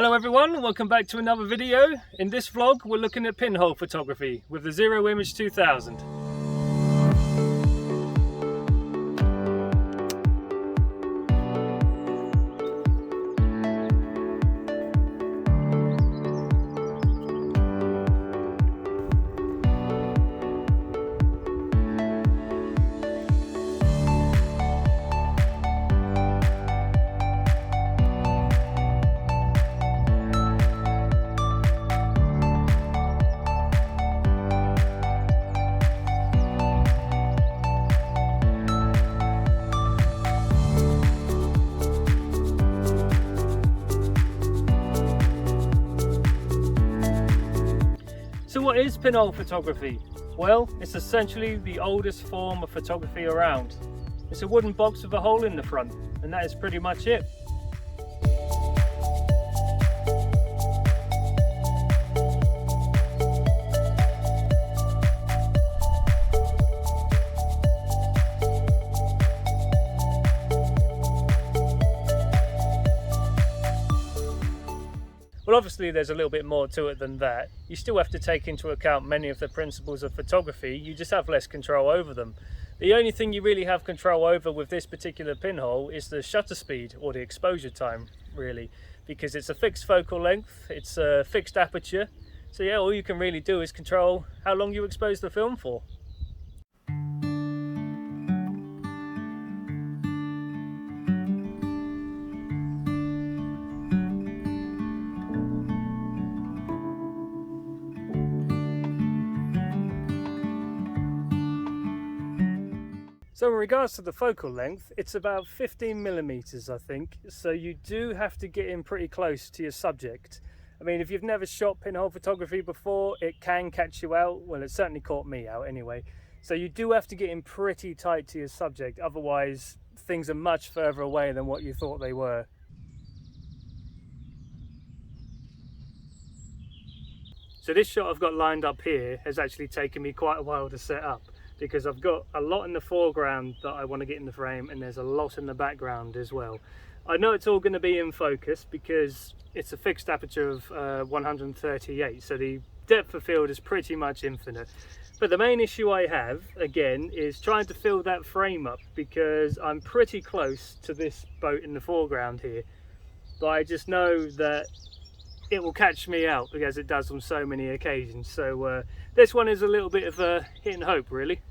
Hello everyone, welcome back to another video. In this vlog we're looking at pinhole photography with the Zero Image 2000. So what is pinhole photography? Well, it's essentially the oldest form of photography around. It's a wooden box with a hole in the front, and that is pretty much it. Well, obviously there's a little bit more to it than that. You still have to take into account many of the principles of photography, you just have less control over them. The only thing you really have control over with this particular pinhole is the shutter speed, or the exposure time really, because it's a fixed focal length, it's a fixed aperture, so yeah, all you can really do is control how long you expose the film for. So in regards to the focal length, it's about 15mm I think, so you do have to get in pretty close to your subject. I mean, if you've never shot pinhole photography before, it can catch you out. Well, it certainly caught me out anyway. So you do have to get in pretty tight to your subject, otherwise things are much further away than what you thought they were. So this shot I've got lined up here has actually taken me quite a while to set up, because I've got a lot in the foreground that I want to get in the frame, and there's a lot in the background as well. I know it's all going to be in focus because it's a fixed aperture of 138, so the depth of field is pretty much infinite. But the main issue I have, again, is trying to fill that frame up, because I'm pretty close to this boat in the foreground here, but I just know that it will catch me out, because it does on so many occasions. So this one is a little bit of a hit and hope really.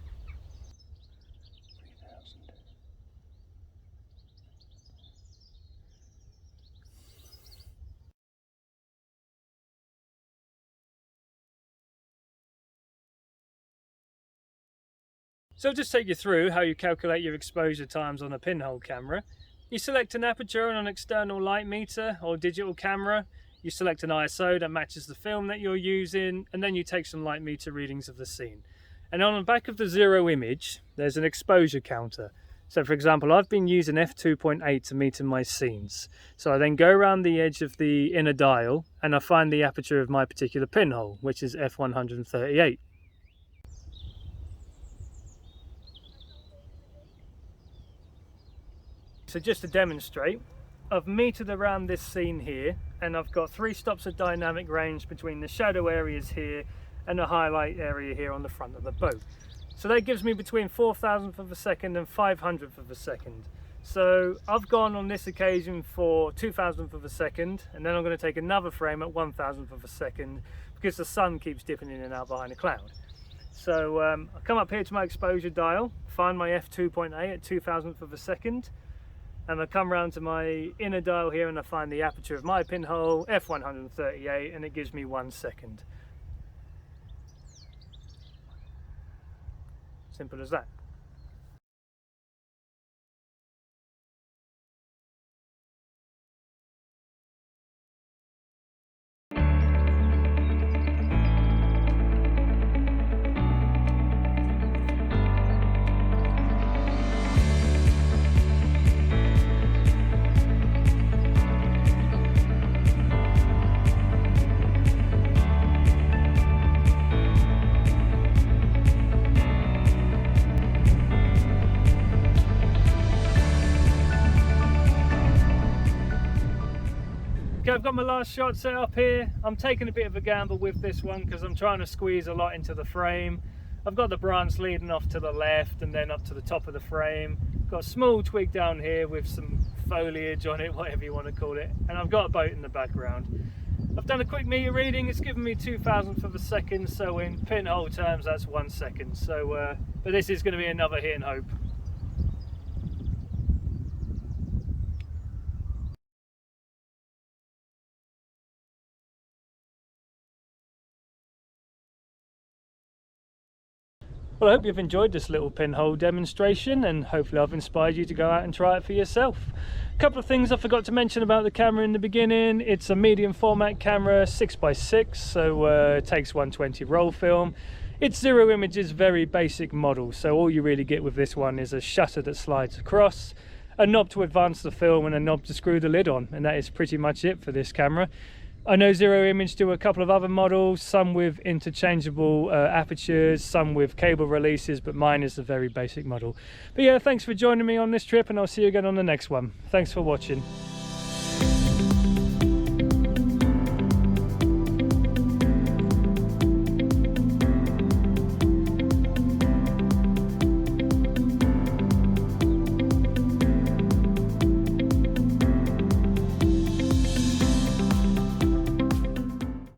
So I'll just take you through how you calculate your exposure times on a pinhole camera. You select an aperture on an external light meter or digital camera. You select an ISO that matches the film that you're using, and then you take some light meter readings of the scene. And on the back of the Zero Image, there's an exposure counter. So for example, I've been using f2.8 to meter my scenes. So I then go around the edge of the inner dial and I find the aperture of my particular pinhole, which is f138. So just to demonstrate, I've metered around this scene here, and I've got 3 stops of dynamic range between the shadow areas here and the highlight area here on the front of the boat. So that gives me between 4,000th of a second and 500th of a second. So I've gone on this occasion for 2,000th of a second, and then I'm going to take another frame at 1,000th of a second, because the sun keeps dipping in and out behind a cloud. So I come up here to my exposure dial, find my f2.8 at 2,000th of a second, and I come round to my inner dial here and I find the aperture of my pinhole, f138, and it gives me 1 second. Simple as that. got my last shot set up here. I'm taking a bit of a gamble with this one because I'm trying to squeeze a lot into the frame. I've got the branch leading off to the left and then up to the top of the frame. Got a small twig down here with some foliage on it, whatever you want to call it, and I've got a boat in the background. I've done a quick meter reading. It's given me 2,000th of a second, so in pinhole terms that's 1 second. So but this is going to be another hit and hope. Well, I hope you've enjoyed this little pinhole demonstration, and hopefully I've inspired you to go out and try it for yourself. A couple of things I forgot to mention about the camera in the beginning. It's a medium format camera, 6x6, so it takes 120 roll film. It's zero images, very basic model, so all you really get with this one is a shutter that slides across, a knob to advance the film and a knob to screw the lid on, and that is pretty much it for this camera. I know Zero Image do a couple of other models, some with interchangeable apertures, some with cable releases, but mine is a very basic model. But yeah, thanks for joining me on this trip, and I'll see you again on the next one. Thanks for watching.